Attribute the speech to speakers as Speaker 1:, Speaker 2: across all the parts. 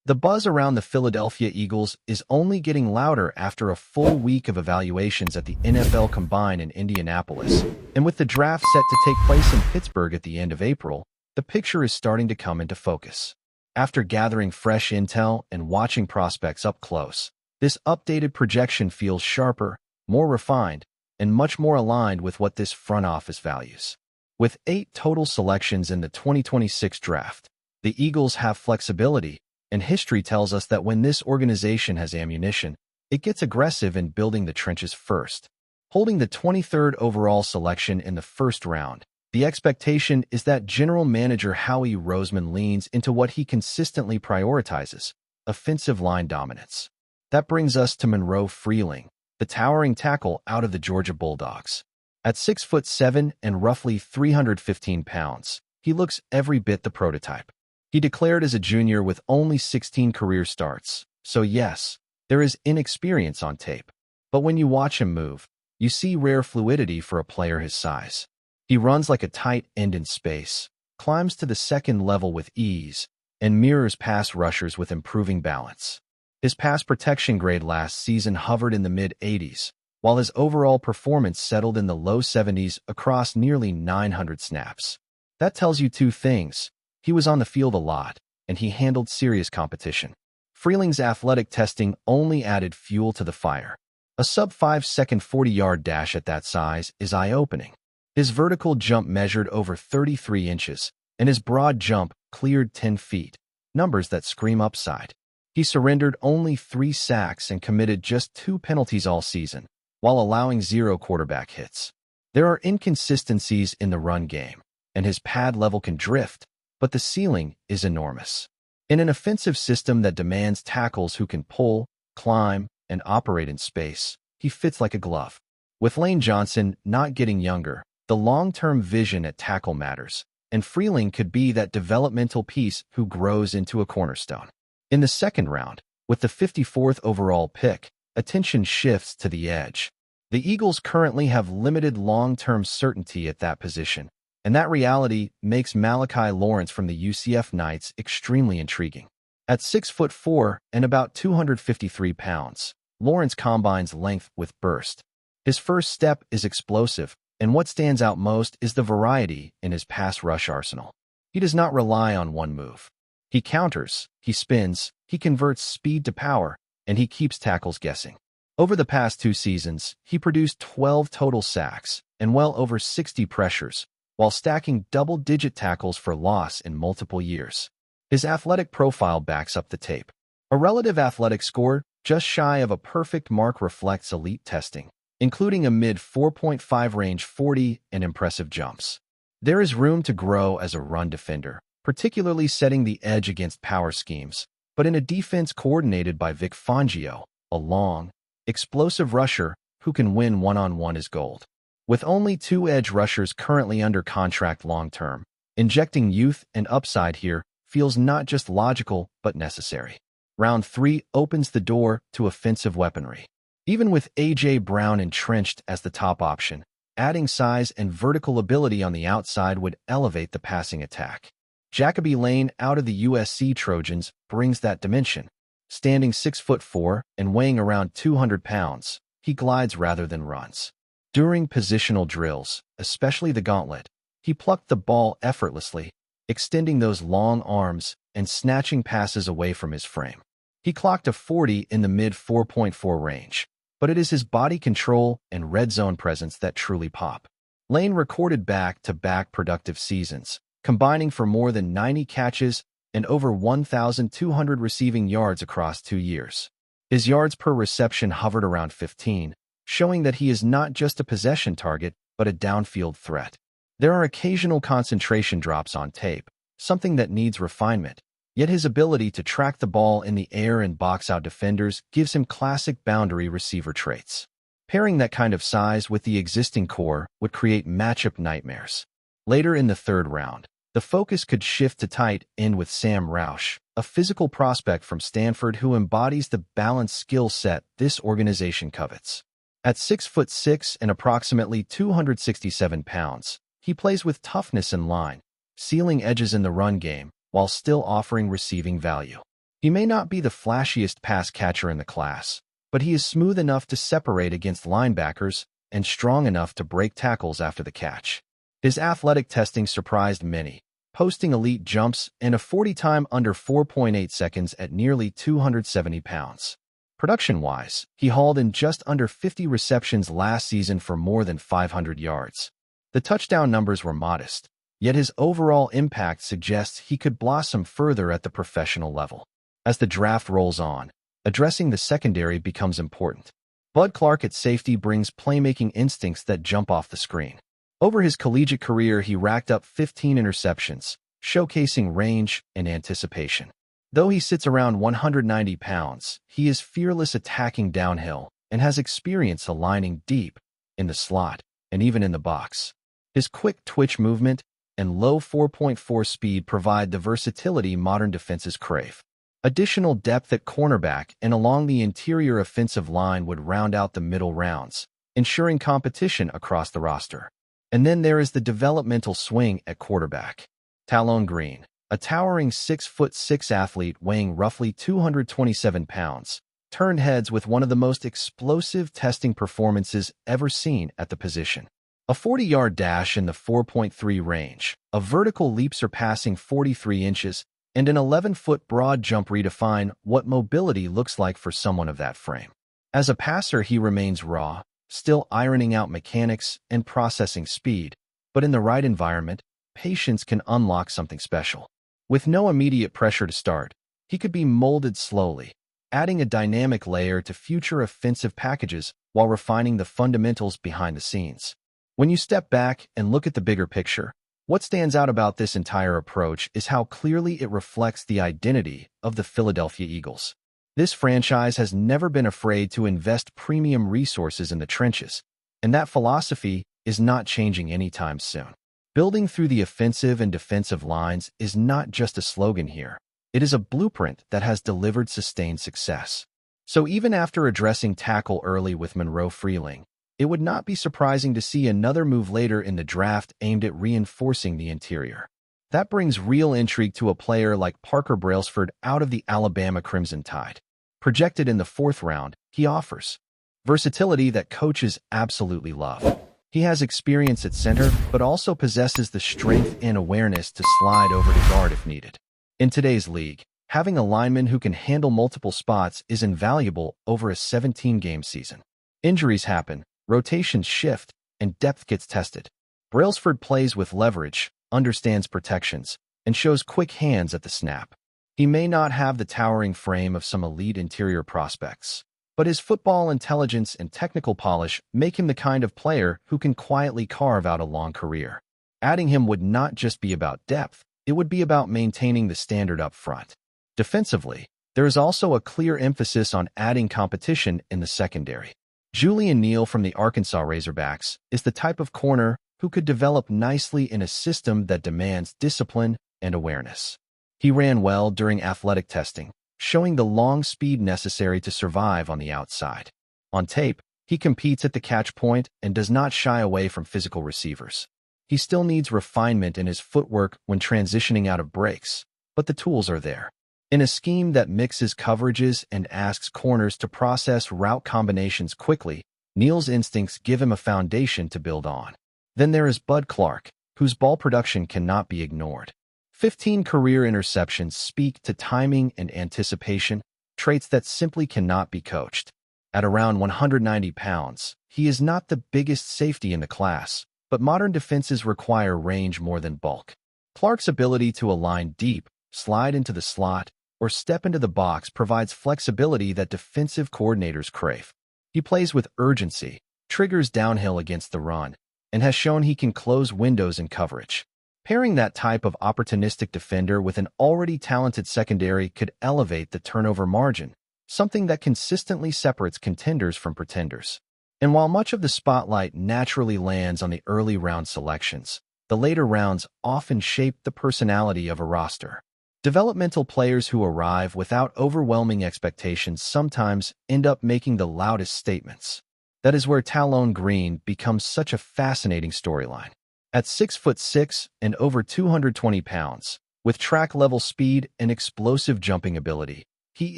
Speaker 1: The buzz around the Philadelphia Eagles is only getting louder after a full week of evaluations at the NFL Combine in Indianapolis, and with the draft set to take place in Pittsburgh at the end of April, the picture is starting to come into focus. After gathering fresh intel and watching prospects up close, this updated projection feels sharper, more refined, and much more aligned with what this front office values. With 8 total selections in the 2026 draft, the Eagles have flexibility, and history tells us that when this organization has ammunition, it gets aggressive in building the trenches first. Holding the 23rd overall selection in the first round, the expectation is that General Manager Howie Roseman leans into what he consistently prioritizes: offensive line dominance. That brings us to Monroe Freeling, the towering tackle out of the Georgia Bulldogs. At 6'7" and roughly 315 pounds, he looks every bit the prototype. He declared as a junior with only 16 career starts, so yes, there is inexperience on tape. But when you watch him move, you see rare fluidity for a player his size. He runs like a tight end in space, climbs to the second level with ease, and mirrors pass rushers with improving balance. His pass protection grade last season hovered in the mid-80s, while his overall performance settled in the low 70s across nearly 900 snaps. That tells you two things. He was on the field a lot, and he handled serious competition. Freeling's athletic testing only added fuel to the fire. A sub-5-second 40-yard dash at that size is eye-opening. His vertical jump measured over 33 inches, and his broad jump cleared 10 feet, numbers that scream upside. He surrendered only 3 sacks and committed just 2 penalties all season, while allowing 0 quarterback hits. There are inconsistencies in the run game, and his pad level can drift, but the ceiling is enormous. In an offensive system that demands tackles who can pull, climb, and operate in space, he fits like a glove. With Lane Johnson not getting younger, the long-term vision at tackle matters, and Freeling could be that developmental piece who grows into a cornerstone. In the second round, with the 54th overall pick, attention shifts to the edge. The Eagles currently have limited long-term certainty at that position, and that reality makes Malachi Lawrence from the UCF Knights extremely intriguing. At 6'4" and about 253 pounds, Lawrence combines length with burst. His first step is explosive, and what stands out most is the variety in his pass rush arsenal. He does not rely on one move. He counters, he spins, he converts speed to power, and he keeps tackles guessing. Over the past 2 seasons, he produced 12 total sacks and well over 60 pressures, while stacking double-digit tackles for loss in multiple years. His athletic profile backs up the tape. A relative athletic score just shy of a perfect mark reflects elite testing, including a mid-4.5 range 40 and impressive jumps. There is room to grow as a run defender, particularly setting the edge against power schemes, but in a defense coordinated by Vic Fangio, a long, explosive rusher who can win one-on-one is gold. With only 2 edge rushers currently under contract long-term, injecting youth and upside here feels not just logical but necessary. Round 3 opens the door to offensive weaponry. Even with A.J. Brown entrenched as the top option, adding size and vertical ability on the outside would elevate the passing attack. Jacoby Lane out of the USC Trojans brings that dimension. Standing 6'4" and weighing around 200 pounds, he glides rather than runs. During positional drills, especially the gauntlet, he plucked the ball effortlessly, extending those long arms and snatching passes away from his frame. He clocked a 40 in the mid-4.4 range, but it is his body control and red zone presence that truly pop. Lane recorded back-to-back productive seasons, combining for more than 90 catches and over 1,200 receiving yards across 2 years. His yards per reception hovered around 15, showing that he is not just a possession target, but a downfield threat. There are occasional concentration drops on tape, something that needs refinement, yet his ability to track the ball in the air and box out defenders gives him classic boundary receiver traits. Pairing that kind of size with the existing core would create matchup nightmares. Later in the third round, the focus could shift to tight end with Sam Roush, a physical prospect from Stanford who embodies the balanced skill set this organization covets. At 6'6" and approximately 267 pounds, he plays with toughness in line, sealing edges in the run game while still offering receiving value. He may not be the flashiest pass catcher in the class, but he is smooth enough to separate against linebackers and strong enough to break tackles after the catch. His athletic testing surprised many, posting elite jumps and a 40 time under 4.8 seconds at nearly 270 pounds. Production-wise, he hauled in just under 50 receptions last season for more than 500 yards. The touchdown numbers were modest, yet his overall impact suggests he could blossom further at the professional level. As the draft rolls on, addressing the secondary becomes important. Bud Clark at safety brings playmaking instincts that jump off the screen. Over his collegiate career, he racked up 15 interceptions, showcasing range and anticipation. Though he sits around 190 pounds, he is fearless attacking downhill and has experience aligning deep, in the slot, and even in the box. His quick twitch movement and low 4.4 speed provide the versatility modern defenses crave. Additional depth at cornerback and along the interior offensive line would round out the middle rounds, ensuring competition across the roster. And then there is the developmental swing at quarterback. Talon Green, a towering 6'6" athlete weighing roughly 227 pounds, turned heads with one of the most explosive testing performances ever seen at the position. A 40-yard dash in the 4.3 range, a vertical leap surpassing 43 inches, and an 11-foot broad jump redefine what mobility looks like for someone of that frame. As a passer, he remains raw, still ironing out mechanics and processing speed, but in the right environment, patience can unlock something special. With no immediate pressure to start, he could be molded slowly, adding a dynamic layer to future offensive packages while refining the fundamentals behind the scenes. When you step back and look at the bigger picture, what stands out about this entire approach is how clearly it reflects the identity of the Philadelphia Eagles. This franchise has never been afraid to invest premium resources in the trenches, and that philosophy is not changing anytime soon. Building through the offensive and defensive lines is not just a slogan here. It is a blueprint that has delivered sustained success. So even after addressing tackle early with Monroe Freeling, it would not be surprising to see another move later in the draft aimed at reinforcing the interior. That brings real intrigue to a player like Parker Brailsford out of the Alabama Crimson Tide. Projected in the 4th round, he offers versatility that coaches absolutely love. He has experience at center, but also possesses the strength and awareness to slide over to guard if needed. In today's league, having a lineman who can handle multiple spots is invaluable over a 17-game season. Injuries happen, rotations shift, and depth gets tested. Brailsford plays with leverage, understands protections, and shows quick hands at the snap. He may not have the towering frame of some elite interior prospects, but his football intelligence and technical polish make him the kind of player who can quietly carve out a long career. Adding him would not just be about depth, it would be about maintaining the standard up front. Defensively, there is also a clear emphasis on adding competition in the secondary. Julian Neal from the Arkansas Razorbacks is the type of corner who could develop nicely in a system that demands discipline and awareness. He ran well during athletic testing, showing the long speed necessary to survive on the outside. On tape, he competes at the catch point and does not shy away from physical receivers. He still needs refinement in his footwork when transitioning out of breaks, but the tools are there. In a scheme that mixes coverages and asks corners to process route combinations quickly, Neal's instincts give him a foundation to build on. Then there is Bud Clark, whose ball production cannot be ignored. 15 career interceptions speak to timing and anticipation, traits that simply cannot be coached. At around 190 pounds, he is not the biggest safety in the class, but modern defenses require range more than bulk. Clark's ability to align deep, slide into the slot, or step into the box provides flexibility that defensive coordinators crave. He plays with urgency, triggers downhill against the run, and has shown he can close windows in coverage. Pairing that type of opportunistic defender with an already talented secondary could elevate the turnover margin, something that consistently separates contenders from pretenders. And while much of the spotlight naturally lands on the early round selections, the later rounds often shape the personality of a roster. Developmental players who arrive without overwhelming expectations sometimes end up making the loudest statements. That is where Talon Green becomes such a fascinating storyline. At 6'6" and over 220 pounds, with track-level speed and explosive jumping ability, He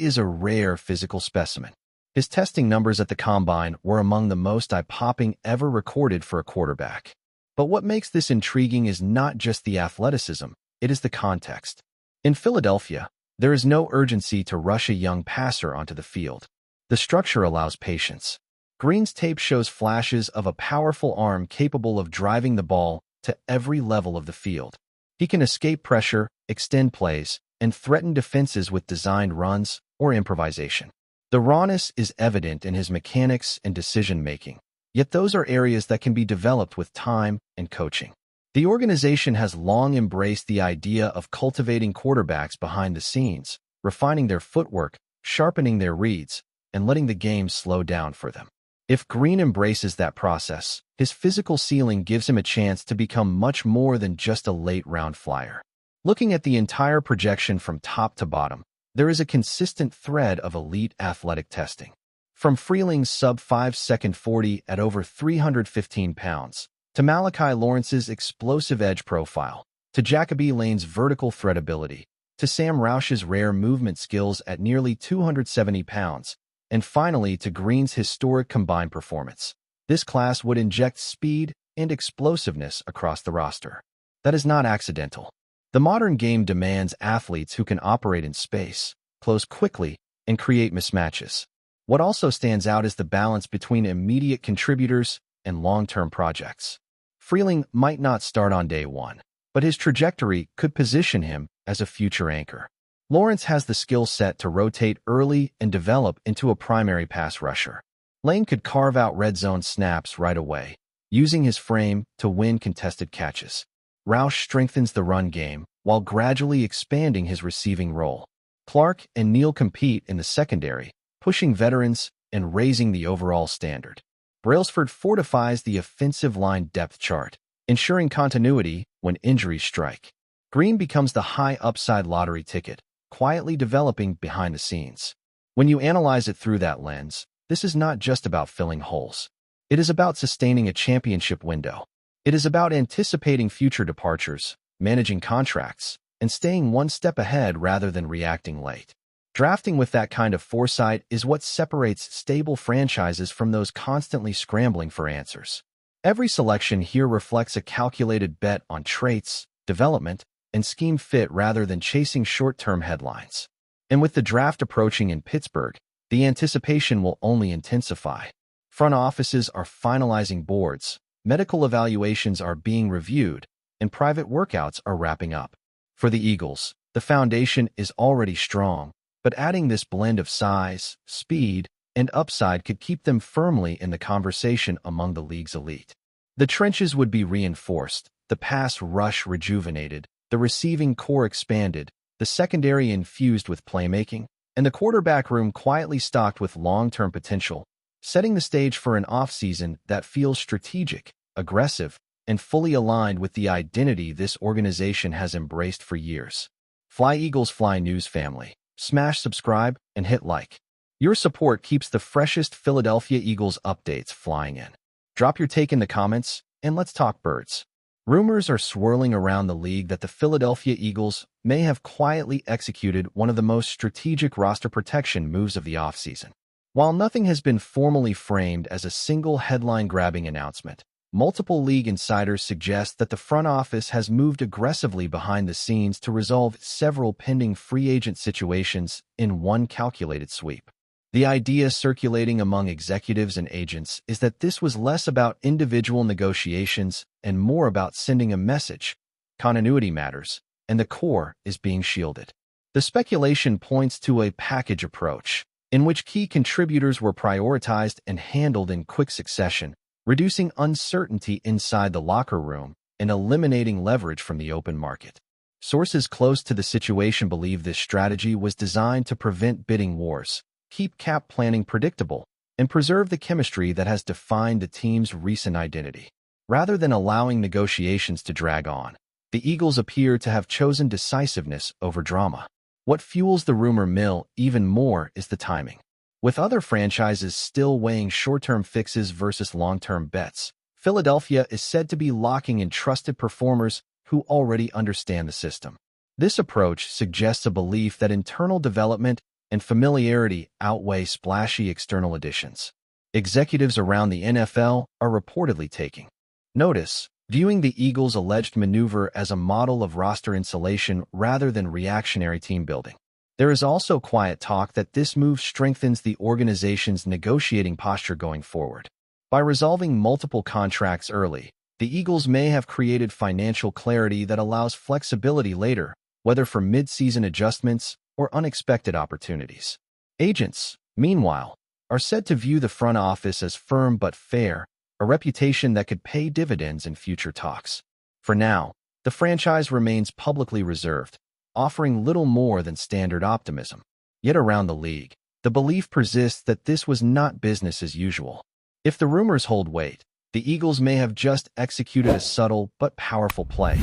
Speaker 1: is a rare physical specimen. His testing numbers at the combine were among the most eye-popping ever recorded for a quarterback. But what makes this intriguing is not just the athleticism, it is the context. In Philadelphia, there is no urgency to rush a young passer onto the field. The structure allows patience. Green's tape shows flashes of a powerful arm capable of driving the ball to every level of the field. He can escape pressure, extend plays, and threaten defenses with designed runs or improvisation. The rawness is evident in his mechanics and decision-making, yet those are areas that can be developed with time and coaching. The organization has long embraced the idea of cultivating quarterbacks behind the scenes, refining their footwork, sharpening their reads, and letting the game slow down for them. If Green embraces that process, his physical ceiling gives him a chance to become much more than just a late-round flyer. Looking at the entire projection from top to bottom, there is a consistent thread of elite athletic testing. From Freeling's sub-5-second 40 at over 315 pounds, to Malachi Lawrence's explosive edge profile, to Jacoby Lane's vertical threat ability, to Sam Roush's rare movement skills at nearly 270 pounds, and finally to Green's historic combined performance. This class would inject speed and explosiveness across the roster. That is not accidental. The modern game demands athletes who can operate in space, close quickly, and create mismatches. What also stands out is the balance between immediate contributors and long-term projects. Freeling might not start on day one, but his trajectory could position him as a future anchor. Lawrence has the skill set to rotate early and develop into a primary pass rusher. Lane could carve out red zone snaps right away, using his frame to win contested catches. Roush strengthens the run game while gradually expanding his receiving role. Clark and Neal compete in the secondary, pushing veterans and raising the overall standard. Brailsford fortifies the offensive line depth chart, ensuring continuity when injuries strike. Green becomes the high-upside lottery ticket, quietly developing behind the scenes. When you analyze it through that lens, this is not just about filling holes. It is about sustaining a championship window. It is about anticipating future departures, managing contracts, and staying one step ahead rather than reacting late. Drafting with that kind of foresight is what separates stable franchises from those constantly scrambling for answers. Every selection here reflects a calculated bet on traits, development, and scheme fit rather than chasing short-term headlines. And with the draft approaching in Pittsburgh, the anticipation will only intensify. Front offices are finalizing boards, medical evaluations are being reviewed, and private workouts are wrapping up. For the Eagles, the foundation is already strong, but adding this blend of size, speed, and upside could keep them firmly in the conversation among the league's elite. The trenches would be reinforced, the pass rush rejuvenated, the receiving core expanded, the secondary infused with playmaking, and the quarterback room quietly stocked with long-term potential, setting the stage for an offseason that feels strategic, aggressive, and fully aligned with the identity this organization has embraced for years. FlyEaglesFly News family, smash subscribe and hit like. Your support keeps the freshest Philadelphia Eagles updates flying in. Drop your take in the comments, and let's talk birds. Rumors are swirling around the league that the Philadelphia Eagles may have quietly executed one of the most strategic roster protection moves of the offseason. While nothing has been formally framed as a single headline-grabbing announcement, multiple league insiders suggest that the front office has moved aggressively behind the scenes to resolve several pending free agent situations in one calculated sweep. The idea circulating among executives and agents is that this was less about individual negotiations and more about sending a message. Continuity matters, and the core is being shielded. The speculation points to a package approach, in which key contributors were prioritized and handled in quick succession, reducing uncertainty inside the locker room and eliminating leverage from the open market. Sources close to the situation believe this strategy was designed to prevent bidding wars, keep cap planning predictable, and preserve the chemistry that has defined the team's recent identity. Rather than allowing negotiations to drag on, the Eagles appear to have chosen decisiveness over drama. What fuels the rumor mill even more is the timing. With other franchises still weighing short-term fixes versus long-term bets, Philadelphia is said to be locking in trusted performers who already understand the system. This approach suggests a belief that internal development and familiarity outweigh splashy external additions. Executives around the NFL are reportedly taking notice, viewing the Eagles' alleged maneuver as a model of roster insulation rather than reactionary team building. There is also quiet talk that this move strengthens the organization's negotiating posture going forward. By resolving multiple contracts early, the Eagles may have created financial clarity that allows flexibility later, whether for mid-season adjustments or unexpected opportunities. Agents, meanwhile, are said to view the front office as firm but fair, a reputation that could pay dividends in future talks. For now, the franchise remains publicly reserved, offering little more than standard optimism. Yet around the league, the belief persists that this was not business as usual. If the rumors hold weight, the Eagles may have just executed a subtle but powerful play,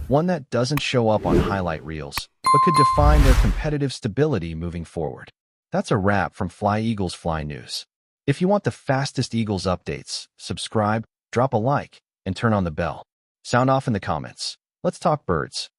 Speaker 1: one that doesn't show up on highlight reels, but could define their competitive stability moving forward. That's a wrap from FlyEaglesFly News. If you want the fastest Eagles updates, subscribe, drop a like, and turn on the bell. Sound off in the comments. Let's talk birds.